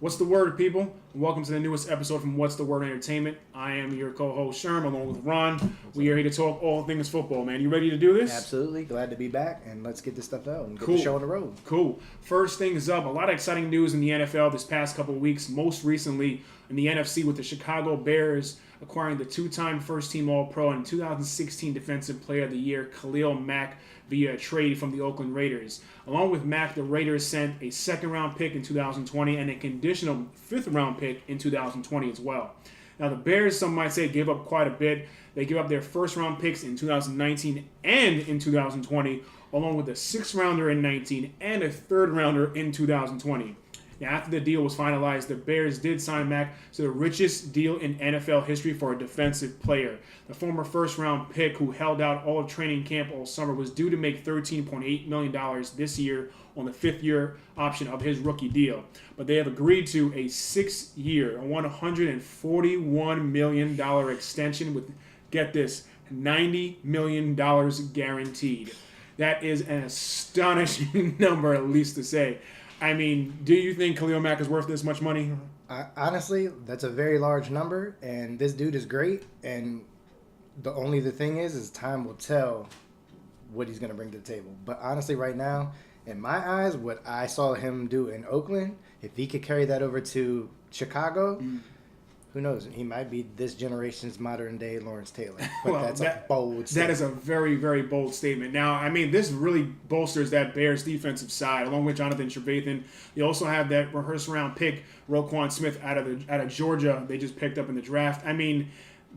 What's the word, people? Welcome to the newest episode from What's the Word Entertainment. I am your co-host Sherm, along with Ron. We are here to talk all things football, man. You ready to do this? Absolutely. Glad to be back, and let's get this stuff out and get Cool. the show on the road. Cool. First things up, a lot of exciting news in the NFL this past couple of weeks. Most recently in the NFC with the Chicago Bears acquiring the two-time first-team All-Pro and 2016 Defensive Player of the Year, Khalil Mack, via a trade from the Oakland Raiders. Along with Mack, the Raiders sent a second-round pick in 2020 and a conditional fifth-round pick in 2020 as well. Now, the Bears, some might say, gave up quite a bit. They gave up their first-round picks in 2019 and in 2020, along with a sixth-rounder in 19 and a third-rounder in 2020. Now, after the deal was finalized, the Bears did sign Mack to the richest deal in NFL history for a defensive player. The former first-round pick, who held out all of training camp all summer, was due to make $13.8 million this year on the fifth-year option of his rookie deal. But they have agreed to a 6-year, $141 million extension with, get this, $90 million guaranteed. That is an astonishing number, at least to say. I mean, do you think Khalil Mack is worth this much money? Honestly, that's a very large number, and this dude is great. And the thing is time will tell what he's going to bring to the table. But honestly, right now, in my eyes, what I saw him do in Oakland, if he could carry that over to Chicago, who knows? He might be this generation's modern-day Lawrence Taylor. But Well, that's a bold statement. That is a very, very bold statement. Now, I mean, this really bolsters that Bears defensive side, along with Jonathan Trevathan. They also have that first-round pick, Roquan Smith, out of Georgia. They just picked up in the draft. I mean,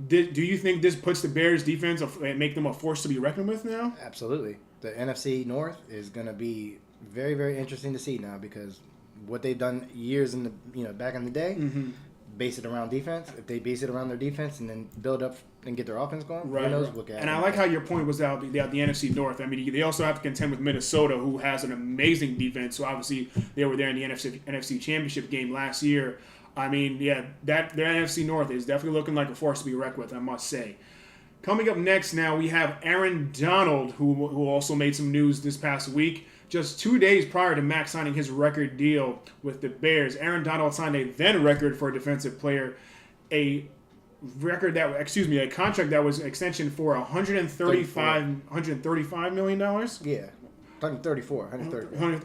do you think this puts the Bears defense and make them a force to be reckoned with now? Absolutely. The NFC North is going to be very, very interesting to see now because what they've done years in the back in the day. Mm-hmm. Base it around defense. If they base it around their defense and then build up and get their offense going, who knows what can happen. And I like how your point was out the NFC North. I mean, they also have to contend with Minnesota, who has an amazing defense. So obviously, they were there in the NFC Championship game last year. I mean, yeah, their NFC North is definitely looking like a force to be reckoned with, I must say. Coming up next now, we have Aaron Donald, who also made some news this past week. Just 2 days prior to Mack signing his record deal with the Bears, Aaron Donald signed a then record for a defensive player, a contract that was extension for $135 million. Yeah, 134.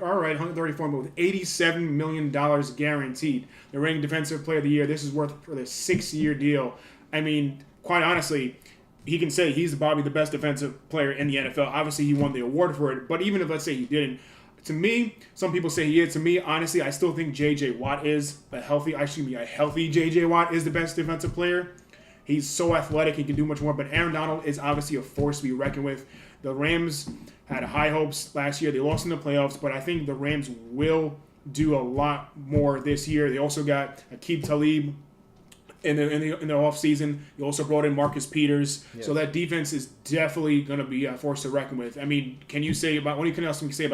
All right, 134 with $87 million guaranteed. The reigning defensive player of the year. This is worth for the 6-year deal. I mean, quite honestly, he can say he's probably the best defensive player in the NFL. Obviously, he won the award for it. But even if, let's say, he didn't, to me, some people say he is. To me, honestly, I still think J.J. Watt is a healthy J.J. Watt is the best defensive player. He's so athletic. He can do much more. But Aaron Donald is obviously a force to be reckoned with. The Rams had high hopes last year. They lost in the playoffs. But I think the Rams will do a lot more this year. They also got Aqib Talib in the offseason. You also brought in Marcus Peters. Yes. So that defense is definitely going to be a force to reckon with. I mean, what else can you say about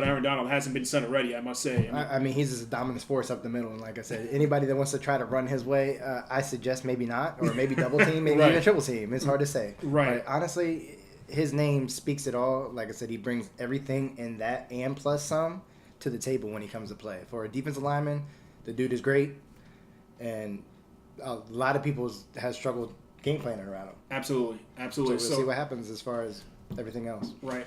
Aaron Donald? Hasn't been said already, I must say. I mean, he's just a dominant force up the middle. And like I said, anybody that wants to try to run his way, I suggest maybe not. Or maybe double team, maybe even triple team. It's hard to say. Right. But honestly, his name speaks it all. Like I said, he brings everything in that and plus some to the table when he comes to play. For a defensive lineman, the dude is great. And a lot of people has struggled game planning around him. Absolutely. So we'll see what happens as far as everything else. Right.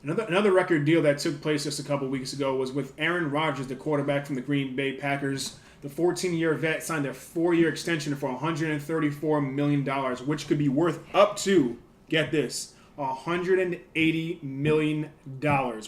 Another record deal that took place just a couple weeks ago was with Aaron Rodgers, the quarterback from the Green Bay Packers. The 14-year vet signed a 4-year extension for $134 million, which could be worth up to, get this, $180 million,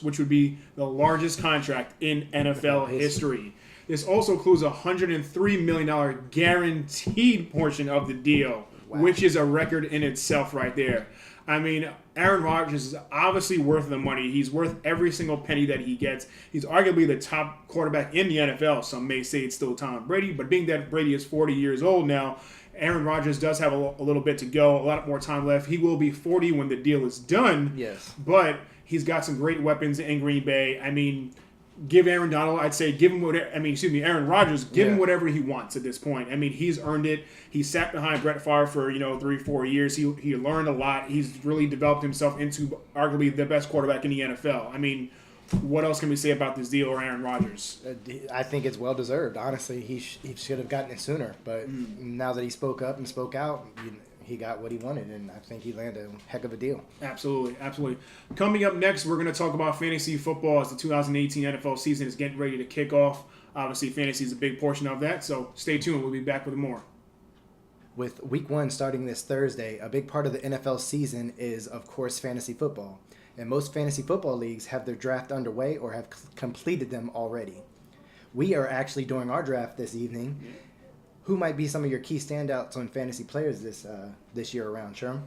which would be the largest contract in NFL history. This also includes a $103 million guaranteed portion of the deal, which is a record in itself right there. I mean, Aaron Rodgers is obviously worth the money. He's worth every single penny that he gets. He's arguably the top quarterback in the NFL. Some may say it's still Tom Brady, but being that Brady is 40 years old now, Aaron Rodgers does have a little bit to go, a lot more time left. He will be 40 when the deal is done. Yes. But he's got some great weapons in Green Bay. I mean, give Aaron Donald, Aaron Rodgers, give him whatever he wants at this point. I mean, he's earned it. He sat behind Brett Favre for, 3-4 years. He learned a lot. He's really developed himself into arguably the best quarterback in the NFL. I mean, What else can we say about this deal or Aaron Rodgers? I think it's well deserved. Honestly, he should have gotten it sooner. But now that he spoke up and spoke out, he got what he wanted, and I think he landed a heck of a deal. Absolutely, absolutely. Coming up next, we're going to talk about fantasy football as the 2018 NFL season is getting ready to kick off. Obviously, fantasy is a big portion of that, so stay tuned. We'll be back with more. With Week 1 starting this Thursday, a big part of the NFL season is, of course, fantasy football. And most fantasy football leagues have their draft underway or have completed them already. We are actually doing our draft this evening. Who might be some of your key standouts on fantasy players this year around, Sherm?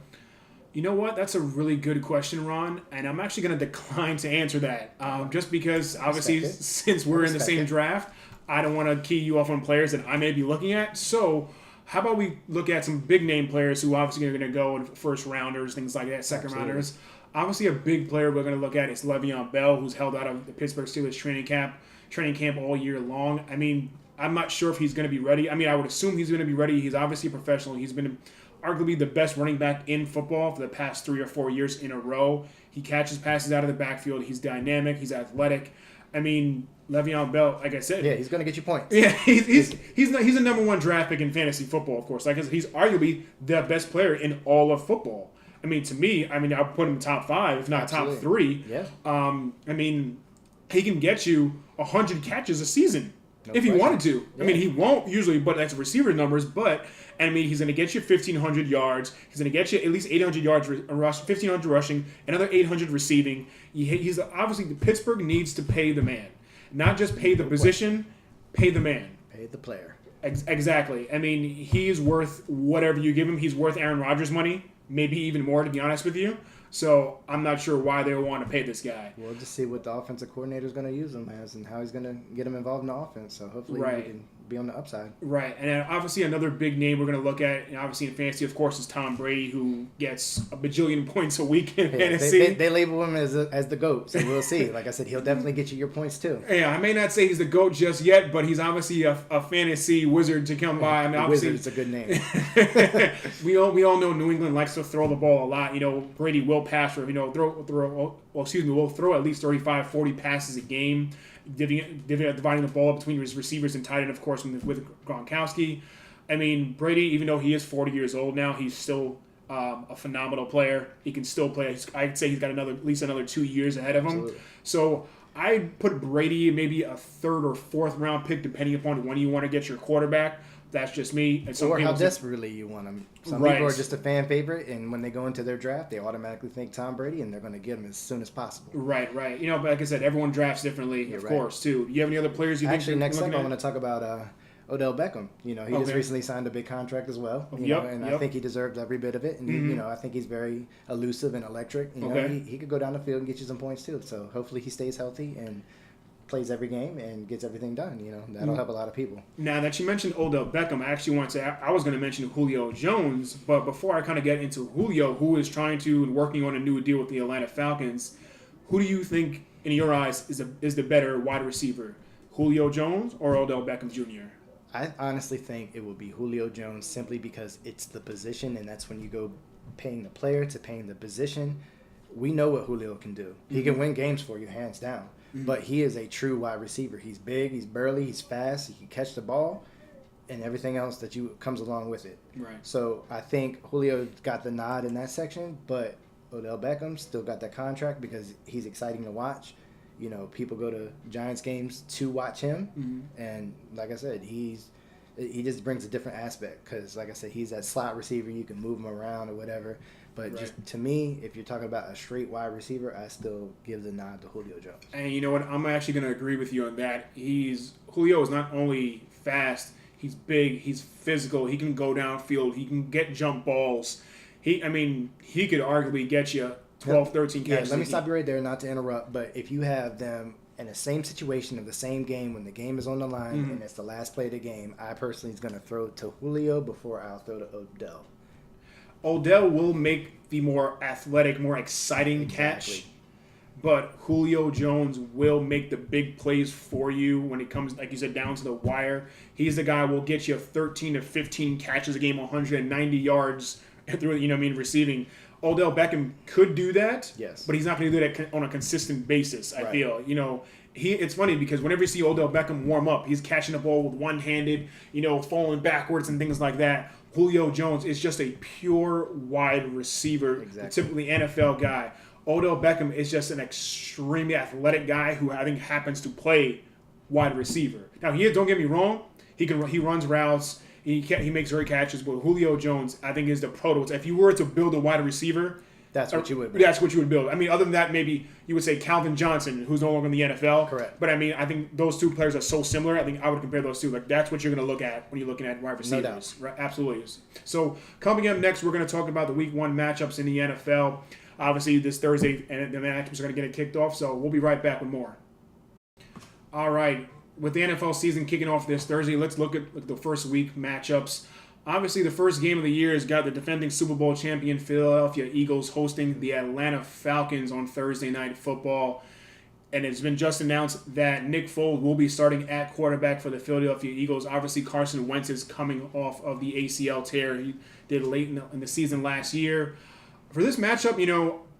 You know what? That's a really good question, Ron, and I'm actually going to decline to answer that. Just because, obviously, since we're in the same draft, I don't want to key you off on players that I may be looking at. So how about we look at some big-name players who obviously are going to go in first rounders, things like that, second rounders. Obviously, a big player we're going to look at is Le'Veon Bell, who's held out of the Pittsburgh Steelers training camp all year long. I mean, I'm not sure if he's going to be ready. I mean, I would assume he's going to be ready. He's obviously a professional. He's been arguably the best running back in football for the past 3 or 4 years in a row. He catches passes out of the backfield. He's dynamic. He's athletic. I mean, Le'Veon Bell, like I said. Yeah, he's going to get you points. Yeah, he's a number one draft pick in fantasy football, of course. Like I said, he's arguably the best player in all of football. I mean, to me, I'll put him top 5, if not top 3. Yeah. I mean, he can get you 100 catches a season if he wanted to. Yeah. I mean, he won't usually, but that's receiver numbers. But, I mean, he's going to get you 1,500 yards. He's going to get you at least 800 yards, 1,500 rushing, another 800 receiving. He's obviously, Pittsburgh needs to pay the man. Not just pay the position, pay the man. Pay the player. Exactly. I mean, he's worth whatever you give him. He's worth Aaron Rodgers' money. Maybe even more, to be honest with you. So I'm not sure why they would want to pay this guy. We'll just see what the offensive coordinator is going to use him as and how he's going to get him involved in the offense. So hopefully he can be on the upside. Right. And then obviously another big name we're going to look at, and obviously in fantasy, of course, is Tom Brady, who gets a bajillion points a week in fantasy. They label him as the GOAT, so we'll see. Like I said, he'll definitely get you your points too. Yeah, I may not say he's the GOAT just yet, but he's obviously a fantasy wizard to come by. I mean, obviously, Wizard's a good name. we all know New England likes to throw the ball a lot. You know, Brady will pass or, will throw at least 35, 40 passes a game, dividing the ball up between his receivers and tight end, of course, with Gronkowski. I mean, Brady, even though he is 40 years old now, he's still a phenomenal player. He can still play. I'd say he's got at least another 2 years ahead of him. Absolutely. So I'd put Brady maybe a 3rd or 4th round pick, depending upon when you want to get your quarterback. That's just me. And or how desperately you want him. Some people are just a fan favorite, and when they go into their draft, they automatically think Tom Brady, and they're going to get him as soon as possible. Right. You know, but like I said, everyone drafts differently, of course, too. Do you have any other players you think? Actually, next up, I want to talk about Odell Beckham. You know, he just recently signed a big contract as well. You know, and I think he deserved every bit of it. And, you know, I think he's very elusive and electric. You know, he could go down the field and get you some points, too. So hopefully he stays healthy and plays every game and gets everything done. You know, that'll help a lot of people. Now that you mentioned Odell Beckham, I was going to mention Julio Jones, but before I kind of get into Julio, who is trying to and working on a new deal with the Atlanta Falcons, who do you think, in your eyes, is the better wide receiver, Julio Jones or Odell Beckham Jr.? I honestly think it will be Julio Jones simply because it's the position, and that's when you go paying the player to paying the position. We know what Julio can do. He can win games for you, hands down. But he is a true wide receiver. He's big, he's burly, he's fast, he can catch the ball, and everything else that comes along with it. Right. So I think Julio got the nod in that section, but Odell Beckham still got that contract because he's exciting to watch. You know, people go to Giants games to watch him, and like I said, he just brings a different aspect because, like I said, he's that slot receiver. You can move him around or whatever. But just to me, if you're talking about a straight wide receiver, I still give the nod to Julio Jones. And you know what? I'm actually going to agree with you on that. Julio is not only fast, he's big, he's physical, he can go downfield, he can get jump balls. He could arguably get you 12, 13 catches. Yeah, let me stop you right there, not to interrupt, but if you have them in the same situation of the same game when the game is on the line and it's the last play of the game, I personally is going to throw to Julio before I'll throw to Odell. Odell will make the more athletic, more exciting catch, but Julio Jones will make the big plays for you when it comes, like you said, down to the wire. He's the guy who will get you 13 to 15 catches a game, 190 yards through, receiving. Odell Beckham could do that. Yes. But he's not going to do that on a consistent basis, I Right. feel. It's funny because whenever you see Odell Beckham warm up, he's catching the ball with one-handed, falling backwards and things like that. Julio Jones is just a pure wide receiver, Exactly. typically NFL guy. Odell Beckham is just an extremely athletic guy who I think happens to play wide receiver. Now, don't get me wrong, he runs routes, he makes great catches, but Julio Jones, I think, is the prototype. If you were to build a wide receiver, That's what you would. that's what you would build. I mean, other than that, maybe you would say Calvin Johnson, who's no longer in the NFL. Correct. But I mean, I think those two players are so similar. I think I would compare those two. Like, that's what you're going to look at when you're looking at wide receivers. No doubt. Right? Absolutely. So coming up next, we're going to talk about the Week 1 matchups in the NFL. Obviously, this Thursday, and the matchups are going to get it kicked off. So we'll be right back with more. All right. With the NFL season kicking off this Thursday, let's look at the first week matchups. Obviously, the first game of the year has got the defending Super Bowl champion Philadelphia Eagles hosting the Atlanta Falcons on Thursday Night Football. And it's been just announced that Nick Foles will be starting at quarterback for the Philadelphia Eagles. Obviously, Carson Wentz is coming off of the ACL tear he did late in the season last year. For this matchup,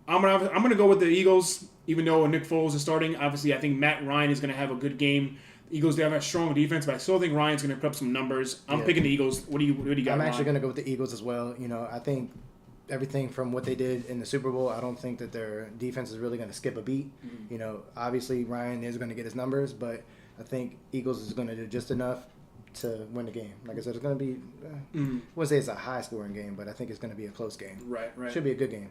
I'm gonna go with the Eagles, even though Nick Foles is starting. Obviously, I think Matt Ryan is going to have a good game. Eagles, they have a strong defense, but I still think Ryan's going to put up some numbers. I'm picking the Eagles. What do you got? I'm actually going to go with the Eagles as well. I think everything from what they did in the Super Bowl, I don't think that their defense is really going to skip a beat. Mm-hmm. Obviously Ryan is going to get his numbers, but I think Eagles is going to do just enough to win the game. Like I said, it's going to be, I wouldn't say it's a high-scoring game, but I think it's going to be a close game. Right. Should be a good game.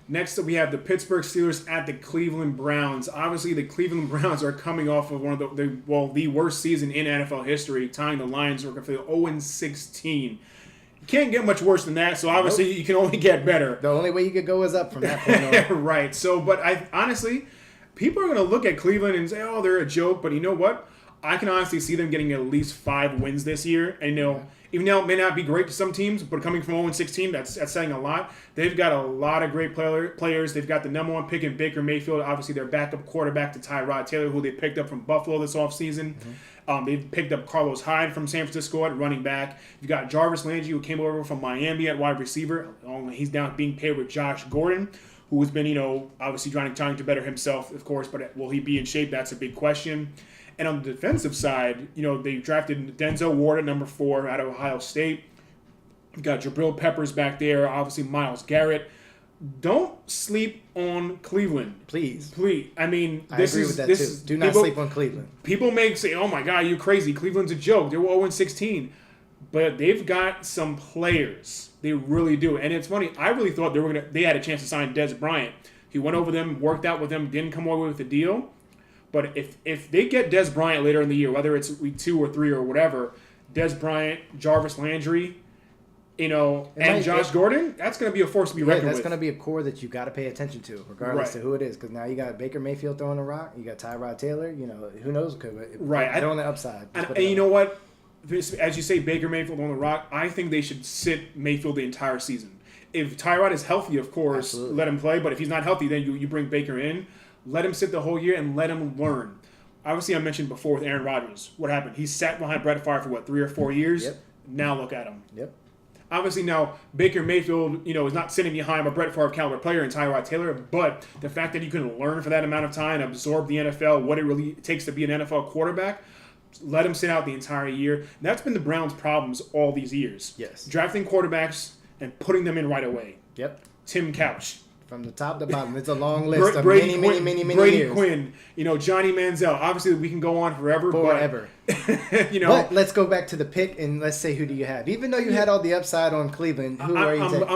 Next up, we have the Pittsburgh Steelers at the Cleveland Browns. Obviously, the Cleveland Browns are coming off of one of the worst season in NFL history, tying the Lions record for the 0-16. You can't get much worse than that, so obviously you can only get better. The only way you could go is up from that point on. Right. So, but honestly, people are going to look at Cleveland and say, oh, they're a joke, but you know what? I can honestly see them getting at least 5 wins this year. And, even though it may not be great to some teams, but coming from 0-16, that's saying a lot. They've got a lot of great players. They've got the number 1 pick in Baker Mayfield. Obviously, their backup quarterback to Tyrod Taylor, who they picked up from Buffalo this offseason. They've picked up Carlos Hyde from San Francisco at running back. You've got Jarvis Landry, who came over from Miami at wide receiver. He's now being paired with Josh Gordon, who has been, obviously trying to better himself, of course. But will he be in shape? That's a big question. And on the defensive side, they drafted Denzel Ward at number 4 out of Ohio State. You've got Jabril Peppers back there, obviously Myles Garrett. Don't sleep on Cleveland. Please. I mean, I agree with that too. Do not sleep on Cleveland. People may say, oh my God, you're crazy. Cleveland's a joke. They were 0-16. But they've got some players. They really do. And it's funny, I really thought they had a chance to sign Dez Bryant. He went over them, worked out with them, didn't come away with a deal. But if they get Dez Bryant later in the year, whether it's week 2 or 3 or whatever, Dez Bryant, Jarvis Landry, and Josh Gordon, that's going to be a force to be reckoned with. That's going to be a core that you got to pay attention to, regardless of who it is. Because now you got Baker Mayfield throwing a rock, you got Tyrod Taylor. Who knows? Right. They're on the upside. And you know what? As you say, Baker Mayfield on the rock, I think they should sit Mayfield the entire season. If Tyrod is healthy, of course, let him play. But if he's not healthy, then you bring Baker in. Let him sit the whole year and let him learn. Obviously, I mentioned before with Aaron Rodgers. What happened? He sat behind Brett Favre for 3 or 4 years? Yep. Now look at him. Yep. Obviously now Baker Mayfield, is not sitting behind a Brett Favre caliber player in Tyrod Taylor, but the fact that you can learn for that amount of time, absorb the NFL, what it really takes to be an NFL quarterback, let him sit out the entire year. That's been the Browns' problems all these years. Yes. Drafting quarterbacks and putting them in right away. Yep. Tim Couch. From the top to bottom, it's a long list of Brady many Brady years. Quinn, Johnny Manziel. Obviously, we can go on forever. Forever. But let's go back to the pick and let's say, who do you have? Even though you had all the upside on Cleveland, who are you taking?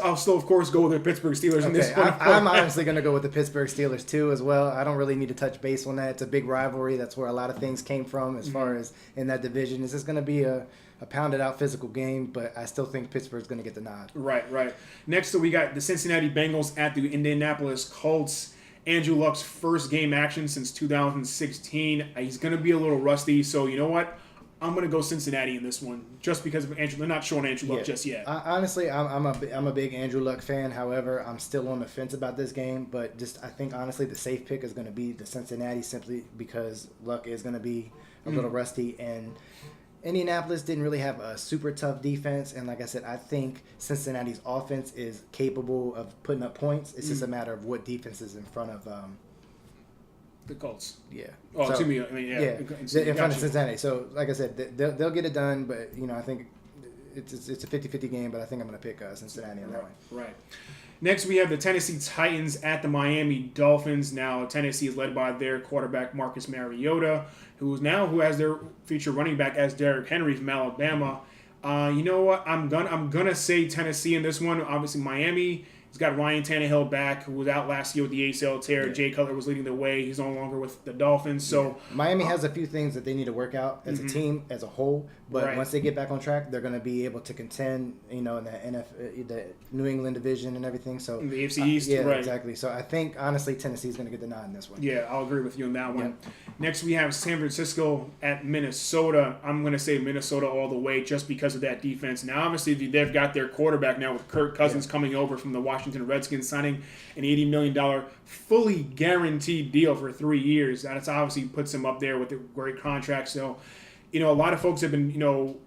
I'll still, of course, go with the Pittsburgh Steelers in this one. I'm honestly going to go with the Pittsburgh Steelers, too, as well. I don't really need to touch base on that. It's a big rivalry. That's where a lot of things came from as far as in that division. This is going to be a pounded-out physical game, but I still think Pittsburgh's going to get the nod. Right. Next, we got the Cincinnati Bengals at the Indianapolis Colts. Andrew Luck's first game action since 2016. He's going to be a little rusty, so you know what? I'm going to go Cincinnati in this one, just because of Andrew. They're not showing Andrew Luck just yet. Honestly, I'm a big Andrew Luck fan. However, I'm still on the fence about this game. But I think honestly, the safe pick is going to be the Cincinnati, simply because Luck is going to be a little rusty. And Indianapolis didn't really have a super tough defense, and like I said, I think Cincinnati's offense is capable of putting up points. It's just a matter of what defense is in front of. The Colts. Yeah. Oh, So, to me, I mean, yeah. in front of Cincinnati. So, like I said, they'll get it done, but I think it's a 50-50 game. But I think I'm going to pick Cincinnati on that one. Right. Next, we have the Tennessee Titans at the Miami Dolphins. Now, Tennessee is led by their quarterback Marcus Mariota, who has their feature running back as Derrick Henry from Alabama. You know what? I'm gonna say Tennessee in this one. Obviously, Miami. He's got Ryan Tannehill back, who was out last year with the ACL tear. Yeah. Jay Cutler was leading the way. He's no longer with the Dolphins. So Miami has a few things that they need to work out as a team, as a whole. But once they get back on track, they're going to be able to contend, in the New England division and everything. So in the AFC East, yeah, right. exactly. So I think honestly, Tennessee's going to get the nod in this one. Yeah, I'll agree with you on that one. Yep. Next, we have San Francisco at Minnesota. I'm going to say Minnesota all the way just because of that defense. Now, obviously, they've got their quarterback now with Kirk Cousins coming over from the Washington Redskins, signing an $80 million fully guaranteed deal for 3 years. That obviously puts him up there with a great contract. So, a lot of folks have been,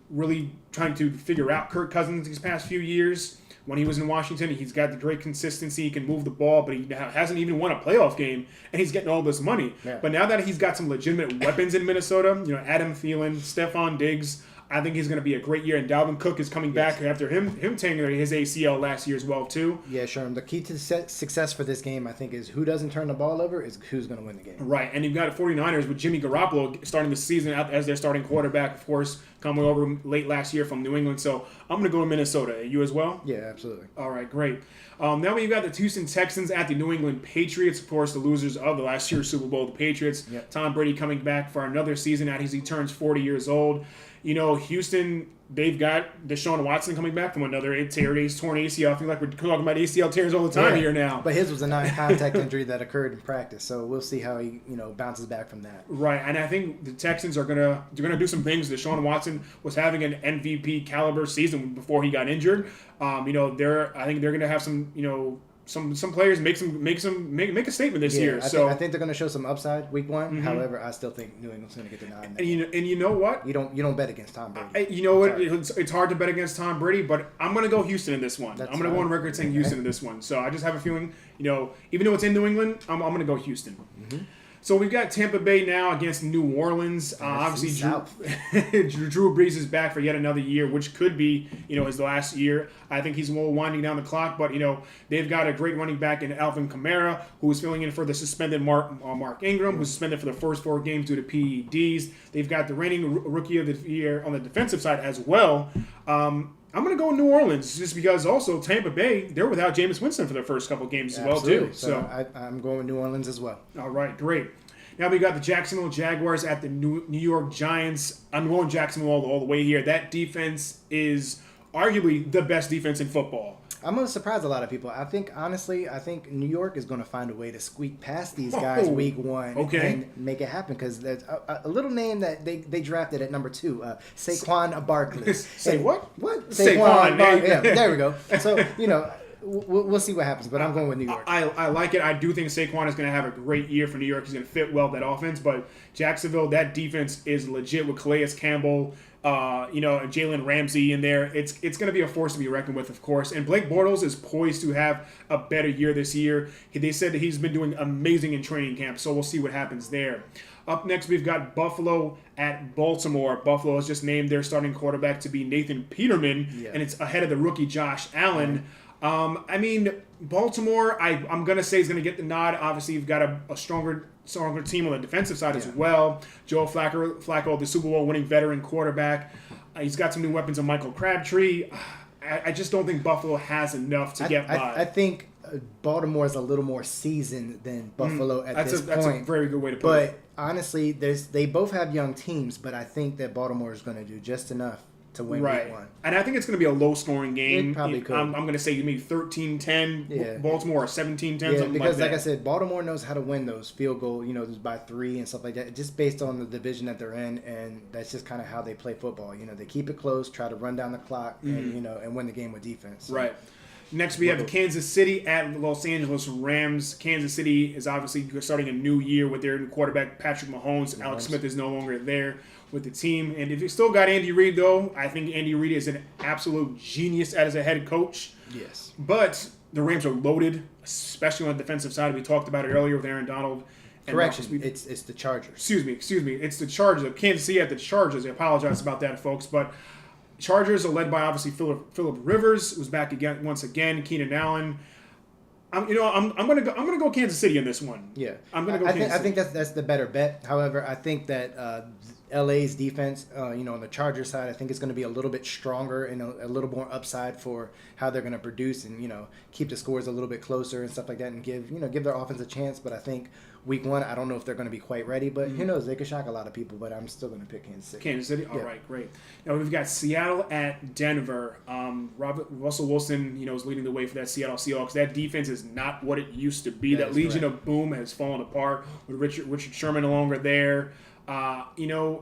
really trying to figure out Kirk Cousins these past few years. When he was in Washington, he's got the great consistency. He can move the ball, but he hasn't even won a playoff game, and he's getting all this money. Yeah. But now that he's got some legitimate weapons in Minnesota, Adam Thielen, Stephon Diggs, I think he's going to be a great year. And Dalvin Cook is coming back after him tearing his ACL last year as well, too. Yeah, sure. The key to success for this game, I think, is who doesn't turn the ball over is who's going to win the game. Right, and you've got 49ers with Jimmy Garoppolo starting the season out as their starting quarterback, of course, coming over late last year from New England. So I'm going to go to Minnesota. You as well? Yeah, absolutely. All right, great. Now we've got the Houston Texans at the New England Patriots. Of course, the losers of the last year's Super Bowl, the Patriots. Yep. Tom Brady coming back for another season as he turns 40 years old. Houston, they've got Deshaun Watson coming back from another torn ACL. I feel like we're talking about ACL tears all the time here now. But his was a non-contact injury that occurred in practice, so we'll see how he bounces back from that. Right, and I think the Texans are gonna do some things. Deshaun Watson was having an MVP caliber season before he got injured. I think they're gonna have some some players make a statement this year. I think they're going to show some upside week one. Mm-hmm. However, I still think New England's going to get the nod. And you know what? You don't bet against Tom Brady. It's hard to bet against Tom Brady, but I'm going to go Houston in this one. I'm going to go on record saying Houston in this one. So I just have a feeling, even though it's in New England, I'm going to go Houston. Mm-hmm. So we've got Tampa Bay now against New Orleans. Obviously, Drew Brees is back for yet another year, which could be, his last year. I think he's winding down the clock, but, they've got a great running back in Alvin Kamara, who is filling in for the suspended Mark Ingram, who's suspended for the first 4 games due to PEDs. They've got the reigning rookie of the year on the defensive side as well. I'm going to go New Orleans just because also Tampa Bay, they're without Jameis Winston for their first couple games as well, too. So I'm going with New Orleans as well. All right, great. Now we got the Jacksonville Jaguars at the New York Giants. I'm going Jacksonville all the way here. That defense is arguably the best defense in football. I'm going to surprise a lot of people. I think New York is going to find a way to squeak past these guys week one and make it happen because there's a little name that they drafted at number 2, Saquon Barkley. Say what? What? Saquon Barkley. Yeah, there we go. So, we'll see what happens, but I'm going with New York. I like it. I do think Saquon is going to have a great year for New York. He's going to fit well with that offense, but Jacksonville, that defense is legit with Calais Campbell, Jalen Ramsey in there. It's going to be a force to be reckoned with, of course. And Blake Bortles is poised to have a better year this year. They said that he's been doing amazing in training camp, so we'll see what happens there. Up next, we've got Buffalo at Baltimore. Buffalo has just named their starting quarterback to be Nathan Peterman, and it's ahead of the rookie Josh Allen. Baltimore, I'm going to say is going to get the nod. Obviously, you've got a stronger team on the defensive side as well. Joe Flacco, the Super Bowl winning veteran quarterback. He's got some new weapons on Michael Crabtree. I just don't think Buffalo has enough to get by. I think Baltimore is a little more seasoned than Buffalo at this point. That's a very good way to put it. But honestly, they both have young teams, but I think that Baltimore is going to do just enough to win week one. And I think it's going to be a low-scoring game. It probably could. I'm going to say maybe 13-10, Baltimore, or 17-10, something because like that. Like I said, Baltimore knows how to win those field goal, by 3 and stuff like that, just based on the division that they're in, and that's just kind of how they play football. They keep it close, try to run down the clock, and and win the game with defense. Right. Next, we have Kansas City at the Los Angeles Rams. Kansas City is obviously starting a new year with their new quarterback, Patrick Mahomes. Alex Smith is no longer there with the team. And if you still got Andy Reid, though, I think Andy Reid is an absolute genius as a head coach. Yes. But the Rams are loaded, especially on the defensive side. We talked about it earlier with Aaron Donald. Correction, it's the Chargers. Excuse me. It's the Chargers. Kansas City at the Chargers. I apologize about that, folks. But Chargers are led by, obviously, Phillip Rivers, who's back again once again. Keenan Allen. I'm gonna go Kansas City in this one. Yeah, I'm gonna go. Kansas City. I think that's the better bet. However, I think that LA's defense, on the Chargers side, I think it's going to be a little bit stronger and a little more upside for how they're going to produce and keep the scores a little bit closer and stuff like that, and give their offense a chance. But I think week one, I don't know if they're going to be quite ready, but who knows? They could shock a lot of people. But I'm still going to pick Kansas City. Kansas City. All right, great. Now we've got Seattle at Denver. Russell Wilson, is leading the way for that Seattle Seahawks. That defense is not what it used to be. That Legion of Boom has fallen apart with Richard Sherman no longer there.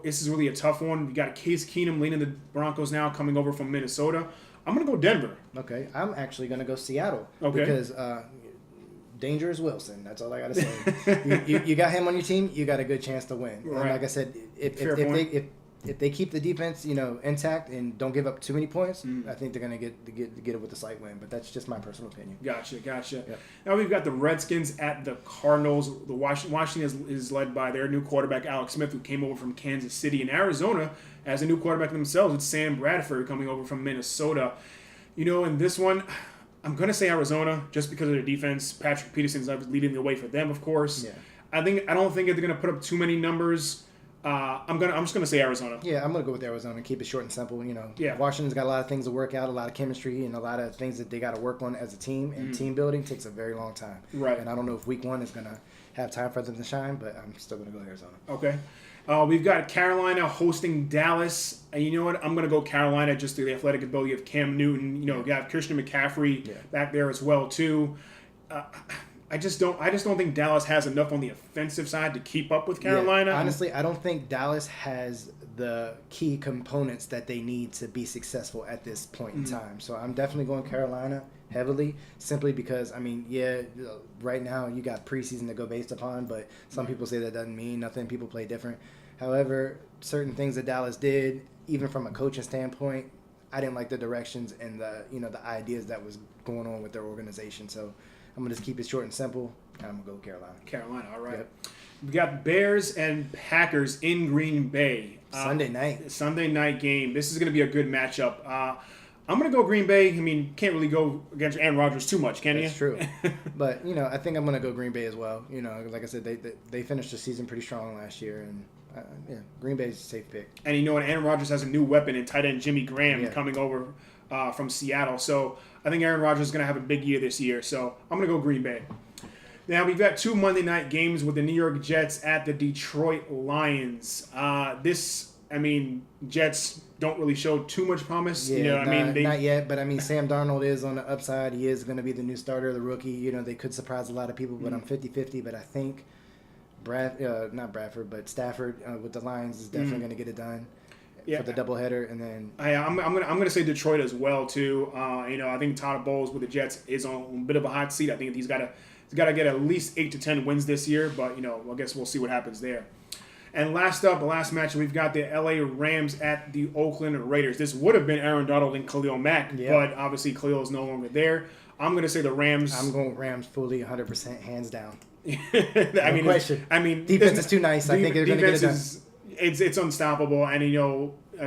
This is really a tough one. We got Case Keenum leading the Broncos now, coming over from Minnesota. I'm going to go Denver. Okay. I'm actually going to go Seattle. Okay. Because Dangerous Wilson. That's all I got to say. you got him on your team, you got a good chance to win. Right. And like I said, if they keep the defense, intact and don't give up too many points, I think they're going to get it with a slight win. But that's just my personal opinion. Gotcha. Yep. Now we've got the Redskins at the Cardinals. The Washington is led by their new quarterback, Alex Smith, who came over from Kansas City. And Arizona has a new quarterback themselves. It's Sam Bradford coming over from Minnesota. In this one, I'm going to say Arizona just because of their defense. Patrick Peterson's leading the way for them, of course. Yeah. I don't think they're going to put up too many numbers. I'm just gonna say Arizona. Yeah, I'm gonna go with Arizona and keep it short and simple. Yeah. Washington's got a lot of things to work out, a lot of chemistry, and a lot of things that they got to work on as a team. And team building takes a very long time. Right. And I don't know if week one is gonna have time for them to shine, but I'm still gonna go Arizona. Okay. We've got Carolina hosting Dallas. And you know what? I'm gonna go Carolina just through the athletic ability of Cam Newton. We got Christian McCaffrey back there as well too. I just don't think Dallas has enough on the offensive side to keep up with Carolina. Yeah, honestly, I don't think Dallas has the key components that they need to be successful at this point in time. So I'm definitely going Carolina heavily, simply because, right now you got preseason to go based upon, but some people say that doesn't mean nothing. People play different. However, certain things that Dallas did, even from a coaching standpoint, I didn't like the directions and the ideas that was going on with their organization. So I'm going to just keep it short and simple, and I'm going to go Carolina. Carolina, all right. Yep. We got Bears and Packers in Green Bay. Sunday night game. This is going to be a good matchup. I'm going to go Green Bay. Can't really go against Aaron Rodgers too much, can you? That's true. But, I think I'm going to go Green Bay as well. Like I said, they finished the season pretty strong last year, and Green Bay's a safe pick. And Aaron Rodgers has a new weapon in tight end Jimmy Graham coming over from Seattle. So I think Aaron Rodgers is going to have a big year this year. So I'm going to go Green Bay. Now, we've got two Monday night games with the New York Jets at the Detroit Lions. Jets don't really show too much promise. Yeah, not yet, but Sam Darnold is on the upside. He is going to be the new starter, the rookie. They could surprise a lot of people, but I'm 50-50. But I think Stafford with the Lions is definitely going to get it done. For the doubleheader, and then I'm gonna say Detroit as well too. I think Todd Bowles with the Jets is on a bit of a hot seat. I think he's got to get at least 8 to 10 wins this year, but I guess we'll see what happens there. And last match, we've got the LA Rams at the Oakland Raiders. This would have been Aaron Donald and Khalil Mack, but obviously Khalil is no longer there. I'm gonna say the Rams. I'm going Rams fully, 100%, hands down. No question. Defense is too nice. I think they're gonna get it done. It's unstoppable, and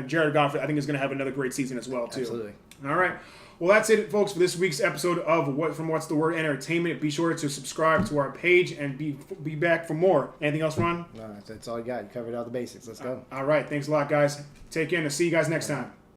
Jared Goff, I think, is going to have another great season as well too. Absolutely. All right. Well, that's it, folks, for this week's episode of What's the Word Entertainment. Be sure to subscribe to our page and be back for more. Anything else, Ron? No, that's all you got. You covered all the basics. Let's go. All right. Thanks a lot, guys. Take care, and see you guys next time.